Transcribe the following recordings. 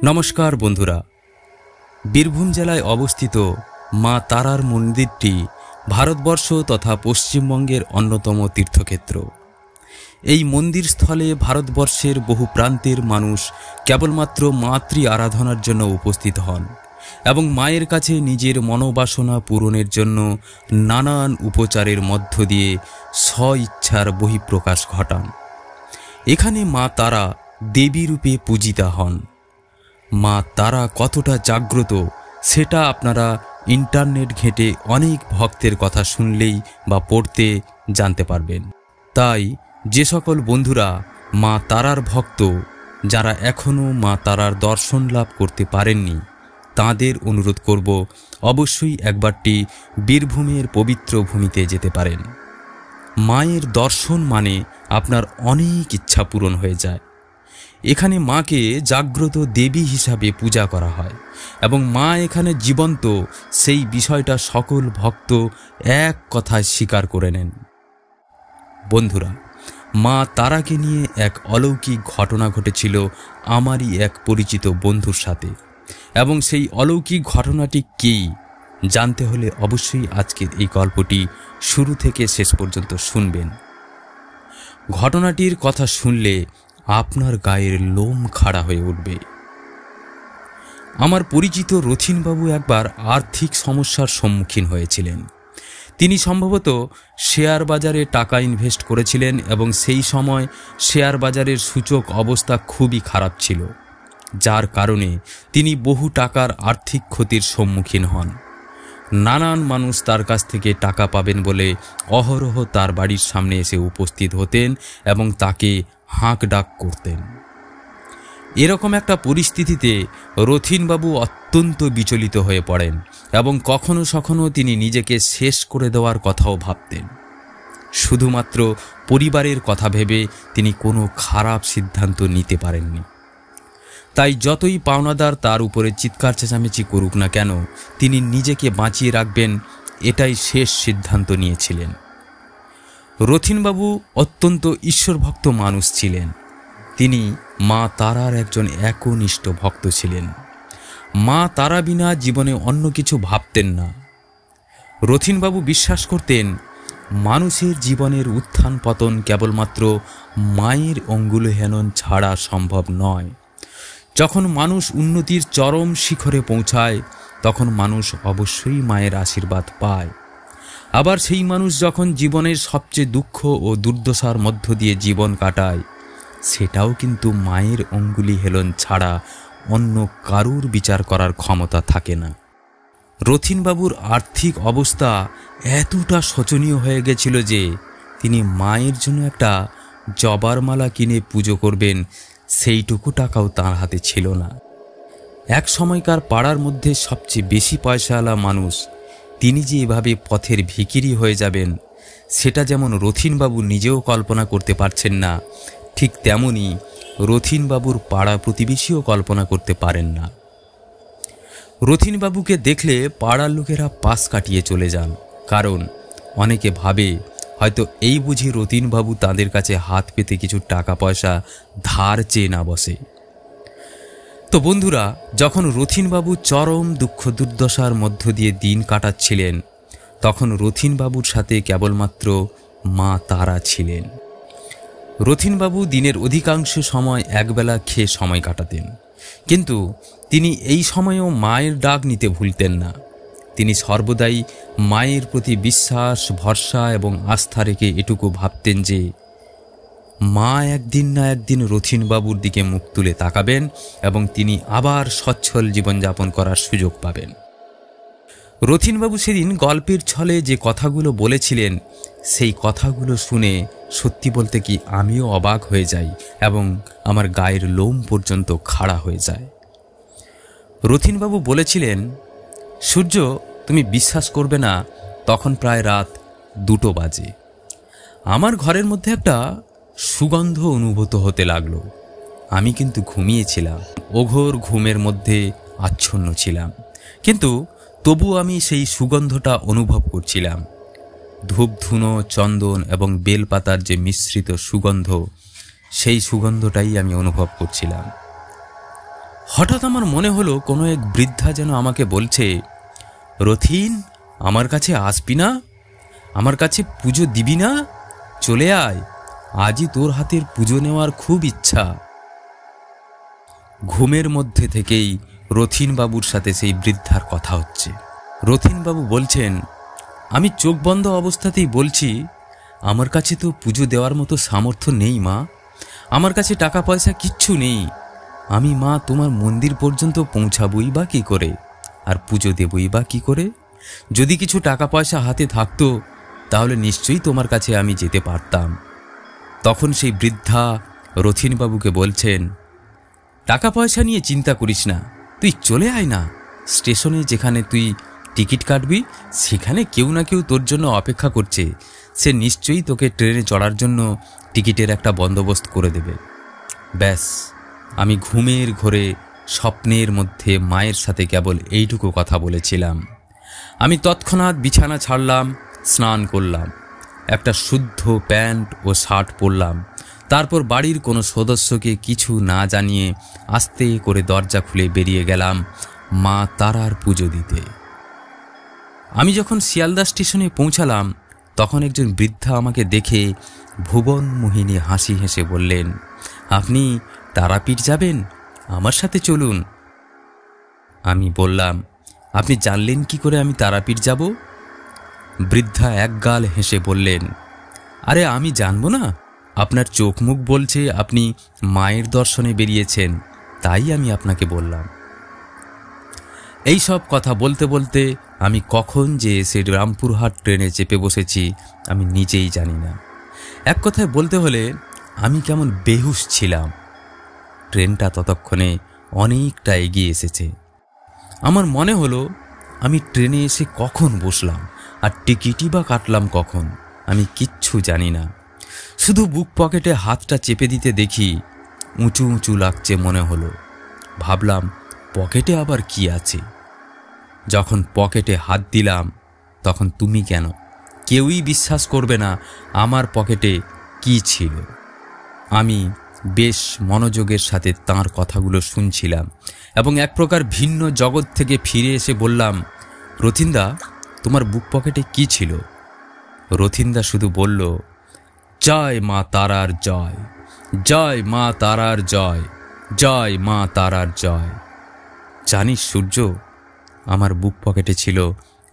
নমস্কার বন্ধুরা, বীরভূম জেলায় অবস্থিত মা তারার মন্দিরটি ভারতবর্ষ তথা পশ্চিমবঙ্গের অন্যতম তীর্থক্ষেত্র। এই মন্দির স্থলে ভারতবর্ষের বহু প্রান্তের মানুষ কেবলমাত্র মাতৃ আরাধনার জন্য উপস্থিত হন এবং মায়ের কাছে নিজের মনোবাসনা পূরণের জন্য নানান উপচারের মধ্য দিয়ে স্ব-ইচ্ছার বহিঃপ্রকাশ ঘটান। এখানে মা তারা দেবী রূপে পূজিতা হন। মা তারা কতটা জাগ্রত সেটা আপনারা ইন্টারনেট ঘেঁটে অনেক ভক্তের কথা শুনলেই বা পড়তে জানতে পারবেন। তাই যে সকল বন্ধুরা মা তারার ভক্ত, যারা এখনও মা তারার দর্শন লাভ করতে পারেননি, তাদের অনুরোধ করব অবশ্যই একবারটি বীরভূমের পবিত্র ভূমিতে যেতে পারেন। মায়ের দর্শন মানে আপনার অনেক ইচ্ছা পূরণ হয়ে যায়। এখানে মাকে জাগ্রত দেবী হিসাবে পূজা করা হয় এবং মা এখানে জীবন্ত, সেই বিষয়টা সকল ভক্ত এক কথায় স্বীকার করে নেন। বন্ধুরা, মা তারাকে নিয়ে এক অলৌকিক ঘটনা ঘটেছিল আমারই এক পরিচিত বন্ধুর সাথে, এবং সেই অলৌকিক ঘটনাটি কী জানতে হলে অবশ্যই আজকের এই গল্পটি শুরু থেকে শেষ পর্যন্ত শুনবেন। ঘটনাটির কথা শুনলে আপনার গায়ের লোম খাড়া হয়ে উঠবে। আমার পরিচিত রথিনবাবু একবার আর্থিক সমস্যার সম্মুখীন হয়েছিলেন। তিনি সম্ভবত শেয়ার বাজারে টাকা ইনভেস্ট করেছিলেন এবং সেই সময় শেয়ার বাজারের সূচক অবস্থা খুবই খারাপ ছিল, যার কারণে তিনি বহু টাকার আর্থিক ক্ষতির সম্মুখীন হন। নানান মানুষ তার কাছ থেকে টাকা পাবেন বলে অহরহ তার বাড়ির সামনে এসে উপস্থিত হতেন এবং তাকে হাঁক ডাক করতেন। এরকম একটা পরিস্থিতিতে রথিনবাবু অত্যন্ত বিচলিত হয়ে পড়েন এবং কখনো কখনো তিনি নিজেকে শেষ করে দেওয়ার কথাও ভাবতেন। শুধুমাত্র পরিবারের কথা ভেবে তিনি কোনো খারাপ সিদ্ধান্ত নিতে পারেননি। তাই যতই পাওনাদার তার উপরে চিৎকার চেঁচামেচি করুক না কেন, তিনি নিজেকে বাঁচিয়ে রাখবেন, এটাই শেষ সিদ্ধান্ত নিয়েছিলেন। রথিনবাবু অত্যন্ত ঈশ্বরভক্ত মানুষ ছিলেন। তিনি মা তারার একজন একনিষ্ঠ ভক্ত ছিলেন। মা তারা বিনা জীবনে অন্য কিছু ভাবতেন না। রথিনবাবু বিশ্বাস করতেন মানুষের জীবনের উত্থান পতন কেবলমাত্র মায়ের অঙ্গুলি হেলন ছাড়া সম্ভব নয়। যখন মানুষ উন্নতির চরম শিখরে পৌঁছায়, তখন মানুষ অবশ্যই মায়ের আশীর্বাদ পায়। আবার সেই মানুষ যখন জীবনের সবচেয়ে দুঃখ ও দুর্দশার মধ্য দিয়ে জীবন কাটায়, সেটাও কিন্তু মায়ের অঙ্গুলি হেলন ছাড়া অন্য কারুর বিচার করার ক্ষমতা থাকে না। রথিনবাবুর আর্থিক অবস্থা এতটা শোচনীয় হয়ে গেছিল যে তিনি মায়ের জন্য একটা জবার মালা কিনে পুজো করবেন, সেইটুকু টাকাও তাঁর হাতে ছিল না। এক সময়কার পাড়ার মধ্যে সবচেয়ে বেশি পয়সাওয়ালা মানুষ, তিনি যে এভাবে পথের ভিখিরি হয়ে যাবেন, সেটা যেমন রথিনবাবু নিজেও কল্পনা করতে পারছেন না, ঠিক তেমনি রথিনবাবুর পাড়া প্রতিবেশীও কল্পনা করতে পারেন না। রথিনবাবুকে দেখলে পাড়ার লোকেরা পাশ কাটিয়ে চলে যান, কারণ অনেকে ভাবে হয়তো এই বুঝি রথিনবাবু তাদের কাছে হাত পেতে কিছু টাকা পয়সা ধার চেয়ে না বসে। তো বন্ধুরা, যখন রথিনবাবু চরম দুঃখ দুর্দশার মধ্য দিয়ে দিন কাটাচ্ছিলেন, তখন রথিনবাবুর সাথে কেবলমাত্র মা তারা ছিলেন। রথিনবাবু দিনের অধিকাংশ সময় একবেলা খেয়ে সময় কাটাতেন, কিন্তু তিনি এই সময়েও মায়ের ডাক নিতে ভুলতেন না। তিনি সর্বদাই মায়ের প্রতি বিশ্বাস, ভরসা এবং আস্থা রেখে এটুকু ভাবতেন যে মা একদিন না একদিন রথিনবাবুর দিকে মুখ তুলে তাকাবেন এবং তিনি আবার সচ্ছল জীবনযাপন করার সুযোগ পাবেন। রথিনবাবু সেদিন গল্পের ছলে যে কথাগুলো বলেছিলেন, সেই কথাগুলো শুনে সত্যি বলতে কি আমিও অবাক হয়ে যাই এবং আমার গায়ের লোম পর্যন্ত খাড়া হয়ে যায়। রথিনবাবু বলেছিলেন, সূর্য, তুমি বিশ্বাস করবে না, তখন প্রায় রাত 2টো বাজে। আমার ঘরের মধ্যে একটা সুগন্ধ অনুভূত হতে লাগলো। আমি কিন্তু ঘুমিয়েছিলাম, অঘোর ঘুমের মধ্যে আচ্ছন্ন ছিলাম, কিন্তু তবু আমি সেই সুগন্ধটা অনুভব করছিলাম। ধূপ ধুনো, চন্দন এবং বেলপাতার যে মিশ্রিত সুগন্ধ, সেই সুগন্ধটাই আমি অনুভব করছিলাম। হঠাৎ আমার মনে হলো কোনো এক বৃদ্ধা যেন আমাকে বলছে, রথিন, আমার কাছে আসবি না? আমার কাছে পুজো দিবি না? চলে আয়, আজই তোর হাতের পুজো নেওয়ার খুব ইচ্ছা। ঘুমের মধ্যে থেকেই রথিনবাবুর সাথে সেই বৃদ্ধার কথা হচ্ছে। রথিনবাবু বলছেন, আমি চোখ বন্ধ অবস্থাতেই বলছি, আমার কাছে তো পুজো দেওয়ার মতো সামর্থ্য নেই মা, আমার কাছে টাকা পয়সা কিচ্ছু নেই। আমি মা তোমার মন্দির পর্যন্ত পৌঁছাবই বা কী করে, আর পুজো দেবই বা কী করে? যদি কিছু টাকা পয়সা হাতে থাকতো তাহলে নিশ্চয়ই তোমার কাছে আমি যেতে পারতাম। তখন সেই বৃদ্ধা রথিনবাবুকে বলছেন, টাকা পয়সা নিয়ে চিন্তা করিস না, তুই চলে আয় না, স্টেশনে যেখানে তুই টিকিট কাটবি সেখানে কেউ না কেউ তোর জন্য অপেক্ষা করছে, সে নিশ্চয়ই তোকে ট্রেনে চড়ার জন্য টিকিটের একটা বন্দোবস্ত করে দেবে। ব্যাস, আমি ঘুমের ঘোরে স্বপ্নের মধ্যে মায়ের সাথে কেবল এইটুকু কথা বলেছিলাম। আমি তৎক্ষণাৎ বিছানা ছাড়লাম, স্নান করলাম, একটা শুদ্ধ প্যান্ট ও শার্ট পরলাম, তারপর বাড়ির কোনো সদস্যকে কিছু না জানিয়ে আস্তে করে দরজা খুলে বেরিয়ে গেলাম মা তারার পুজো দিতে। আমি যখন শিয়ালদা স্টেশনে পৌঁছালাম তখন একজন বৃদ্ধা আমাকে দেখে ভুবন মোহিনী হাসি হেসে বললেন, আপনি তারাপীঠ যাবেন? আমার সাথে চলুন। আমি বললাম, আপনি জানলেন কি করে আমি তারাপীঠ যাব? বৃদ্ধা একগাল হেসে বললেন, আরে আমি জানবো না? আপনার চোখ মুখ বলছে আপনি মায়ের দর্শনে বেরিয়েছেন, তাই আমি আপনাকে বললাম। এই সব কথা বলতে বলতে আমি কখন যে এসে রামপুরহাট ট্রেনে চেপে বসেছি আমি নিজেই জানি না। এক কথায় বলতে হলে আমি কেমন বেহুশ ছিলাম। ট্রেনটা ততক্ষণে অনেকটা এগিয়ে এসেছে। আমার মনে হলো আমি ট্রেনে এসে কখন বসলাম আর টিকিটই বা কাটলাম কখন, আমি কিচ্ছু জানি না। শুধু বুক পকেটে হাতটা চেপে দিতে দেখি উঁচু উঁচু লাগছে মনে হলো। ভাবলাম পকেটে আবার কি আছে। যখন পকেটে হাত দিলাম তখন তুমি কেন, কেউই বিশ্বাস করবে না আমার পকেটে কি ছিল। আমি বেশ মনোযোগের সাথে তাঁর কথাগুলো শুনছিলাম এবং এক প্রকার ভিন্ন জগৎ থেকে ফিরে এসে বললাম, রথিনদা, তোমার বুক পকেটে কি ছিল? রথিনদা শুধু বলল, জয় মা তারার জয়, জয় মা তারার জয়, জয় মা তারার জয়। জানিস সূর্য, আমার বুক পকেটে ছিল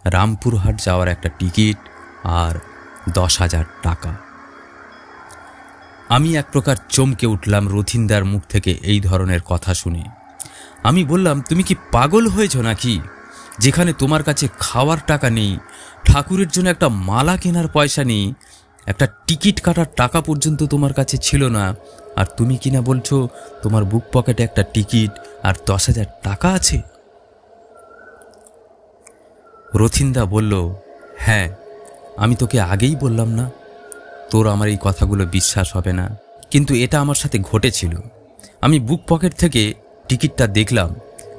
রামপুরহাট যাওয়ার একটা টিকিট আর 10,000 টাকা। আমি এক প্রকার চমকে উঠলাম রথিনদার মুখ থেকে এই ধরনের কথা শুনে। আমি বললাম, তুমি কি পাগল হয়েছ নাকি? যেখানে তোমার কাছে খাওয়ার টাকা নেই, ঠাকুরের জন্য একটা মালা কেনার পয়সা নেই, একটা টিকিট কাটার টাকা পর্যন্ত তোমার কাছে ছিল না, আর তুমি কিনা বলছো তোমার বুক পকেটে একটা টিকিট আর 10,000 টাকা আছে? রথিনদা বলল, হ্যাঁ, আমি তোকে আগেই বললাম না তোর আমার এই কথাগুলো বিশ্বাস হবে না, কিন্তু এটা আমার সাথে ঘটেছিল। আমি বুক পকেট থেকে টিকিটটা দেখলাম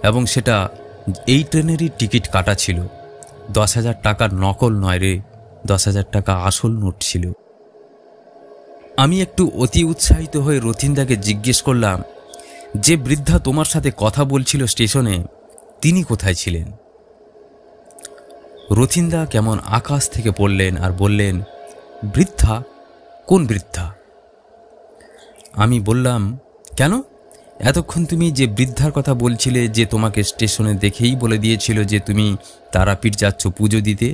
এবং সেটা এই ট্রেনেরই টিকিট কাটা ছিল। 10,000 টাকার নকল নয় রে, 10,000 টাকা আসল নোট ছিল। আমি একটু অতি উৎসাহিত হয়ে রথিনদাকে জিজ্ঞেস করলাম, যে বৃদ্ধা তোমার সাথে কথা বলছিল স্টেশনে, তিনি কোথায় ছিলেন? রথিনদা কেমন আকাশ থেকে পড়লেন আর বললেন, বৃদ্ধা? কোন বৃদ্ধা? আমি বললাম, কেন? এতক্ষণ তুমি যে বৃদ্ধার কথা বলছিলে, যে তোমাকে স্টেশনে দেখেই বলে দিয়েছিল যে তুমি তারাপীঠ যাচ্ছ পুজো দিতে।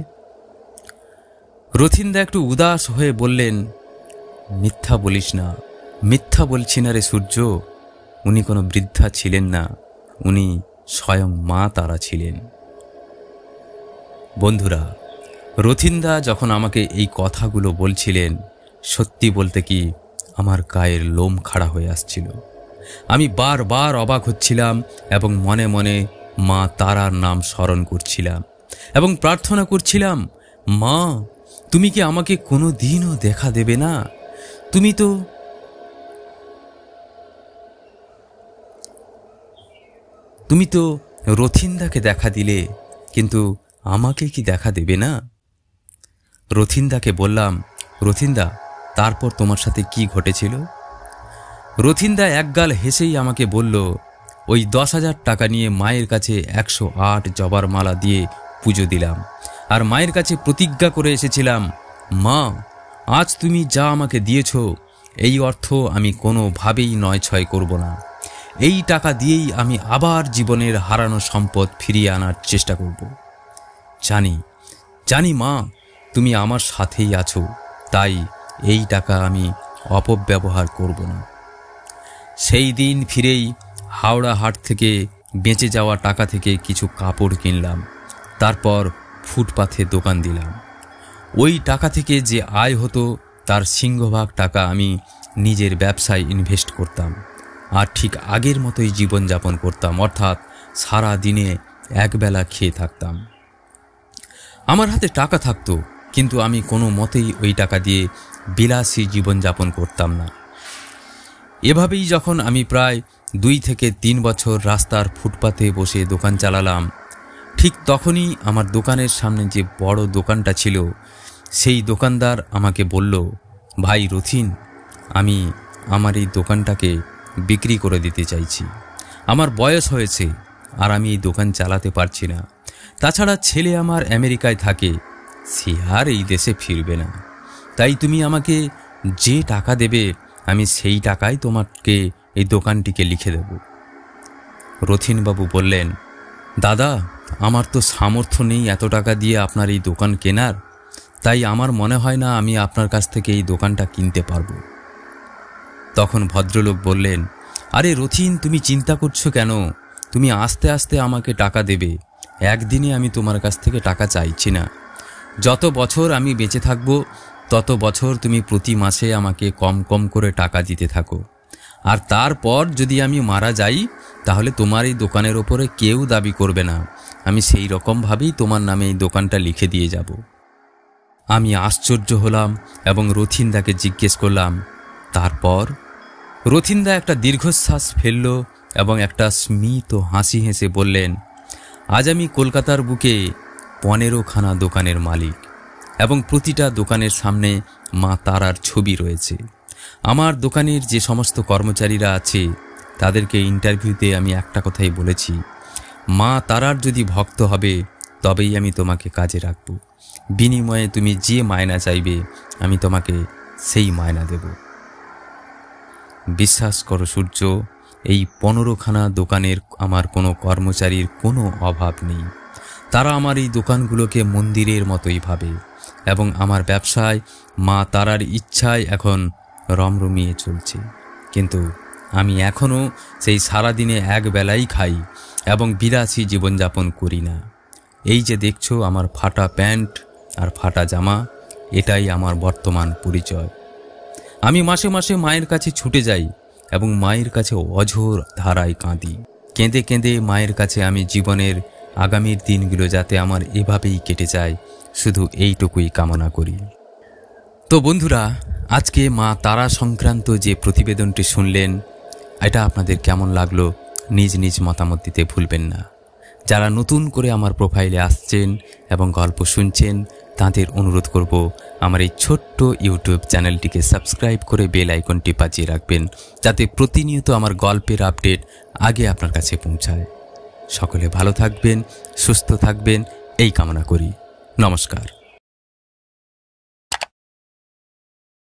রথিনদা একটু উদাস হয়ে বললেন, মিথ্যা বলিস না। মিথ্যা বলছি না রে সূর্য, উনি কোনো বৃদ্ধা ছিলেন না, উনি স্বয়ং মা তারা ছিলেন। বন্ধুরা, রথিনদা যখন আমাকে এই কথাগুলো বলছিলেন, সত্যি বলতে কি আমার গায়ের লোম খাড়া হয়ে আসছিল। আমি বারবার অবাক হচ্ছিলাম এবং মনে মনে মা তারার নাম স্মরণ করছিলাম এবং প্রার্থনা করছিলাম, মা, তুমি কি আমাকে কোনো দিনও দেখা দেবে না? তুমি তো রথিনদাকে দেখা দিলে, কিন্তু আমাকে কি দেখা দেবে না? রথিনদাকে বললাম, রথিনদা, তারপর তোমার সাথে কি ঘটেছিল? রথিনদা একগাল হেসেই আমাকে বলল, ওই 10,000 টাকা নিয়ে মায়ের কাছে 108 জবার মালা দিয়ে পুজো দিলাম। আর মায়ের কাছে প্রতিজ্ঞা করে এসেছিলাম, মা, আজ তুমি যা আমাকে দিয়েছ এই অর্থ আমি কোনোভাবেই নয়ছয় করব না। এই টাকা দিয়েই আমি আবার জীবনের হারানো সম্পদ ফিরিয়ে আনার চেষ্টা করব। জানি মা, তুমি আমার সাথেই আছো, তাই এই টাকা আমি অপব্যবহার করব না। সেই দিন ফিরেই হাওড়া হাট থেকে বেঁচে যাওয়া টাকা থেকে কিছু কাপড় কিনলাম। তারপর ফুটপাথে দোকান দিলাম। ওই টাকা থেকে যে আয় হতো তার সিংহভাগ টাকা আমি নিজের ব্যবসায় ইনভেস্ট করতাম। আর ঠিক আগের মতোই জীবনযাপন করতাম, অর্থাৎ সারা দিনে একবেলা খেয়ে থাকতাম। আমার হাতে টাকা থাকতো, কিন্তু আমি কোনো মতেই ওই টাকা দিয়ে বিলাসী জীবনযাপন করতাম না। এভাবেই যখন আমি প্রায় 2 থেকে 3 বছর রাস্তার ফুটপাতে বসে দোকান চালালাম, ঠিক তখনই আমার দোকানের সামনে যে বড় দোকানটা ছিল সেই দোকানদার আমাকে বলল, ভাই রথিন, আমি আমার এই দোকানটাকে বিক্রি করে দিতে চাইছি। আমার বয়স হয়েছে আর আমি এই দোকান চালাতে পারছি না। তাছাড়া ছেলে আমার আমেরিকায় থাকে, সে আর এই দেশে ফিরবে না। তাই তুমি আমাকে যে টাকা দেবে আমি সেই টাকায় তোমাকে এই দোকানটিকে লিখে দেব। রথিনবাবু বললেন, দাদা, আমার তো সামর্থ্য নেই এত টাকা দিয়ে আপনার এই দোকান কেনার, তাই আমার মনে হয় না আমি আপনার কাছ থেকে এই দোকানটা কিনতে পারবো। তখন ভদ্রলোক বললেন, আরে রথিন, তুমি চিন্তা করছো কেন? তুমি আস্তে আস্তে আমাকে টাকা দেবে, একদিনে আমি তোমার কাছ থেকে টাকা চাইছি না। যত বছর আমি বেঁচে থাকব তত বছর তুমি প্রতি মাসে আমাকে কম কম করে টাকা দিতে থাকো। আর তারপর যদি আমি মারা যাই তাহলে তোমার এই দোকানের ওপরে কেউ দাবি করবে না। আমি সেই রকমভাবেই তোমার নামে এই দোকানটা লিখে দিয়ে যাব। আমি আশ্চর্য হলাম এবং রথিনদাকে জিজ্ঞেস করলাম, তারপর? রথিনদা একটা দীর্ঘশ্বাস ফেলল এবং একটা স্মিত হাসি হেসে বললেন, আজ আমি কলকাতার বুকে 15খানা দোকানের মালিক এবং প্রতিটা দোকানের সামনে মা তারার ছবি রয়েছে। আমার দোকানের যে সমস্ত কর্মচারীরা আছে তাদেরকে ইন্টারভিউতে আমি একটা কথাই বলেছি, মা তারার যদি ভক্ত হবে তবেই আমি তোমাকে কাজে রাখব। বিনিময়ে তুমি যে মায়না চাইবে আমি তোমাকে সেই মায়না দেব। বিশ্বাস করো সূর্য, এই 15খানা দোকানের আমার কোনো কর্মচারীর কোনো অভাব নেই। তারা আমার এই দোকানগুলোকে মন্দিরের মতোই ভাবে এবং আমার ব্যবসায় মা তারার ইচ্ছায় এখন রমরমিয়ে চলছে। কিন্তু আমি এখনও সেই সারাদিনে একবেলাই খাই এবং বিলাসী জীবনযাপন করি না। এই যে দেখছো আমার ফাটা প্যান্ট আর ফাটা জামা, এটাই আমার বর্তমান পরিচয়। আমি মাসে মাসে মায়ের কাছে ছুটে যাই এবং মায়ের কাছে অঝোর ধারায় কাঁদি। কেঁদে কেঁদে মায়ের কাছে আমি জীবনের আগামীর দিনগুলো যাতে আমার এভাবেই কেটে যায় শুধু এইটুকুই কামনা করি। তো বন্ধুরা, আজকে মা তারা সংক্রান্ত যে প্রতিবেদনটি শুনলেন, এটা আপনাদের কেমন লাগলো নিজ নিজ মতামত দিতে ভুলবেন না। যারা নতুন করে আমার প্রোফাইলে আসছেন এবং গল্প শুনছেন তাদের অনুরোধ করব আমার এই ছোট্ট ইউটিউব চ্যানেলটিকে সাবস্ক্রাইব করে বেল আইকনটি বাজিয়ে রাখবেন, যাতে প্রতিনিয়ত আমার গল্পের আপডেট আগে আপনার কাছে পৌঁছায়। সকলে ভালো থাকবেন, সুস্থ থাকবেন এই কামনা করি। নমস্কার।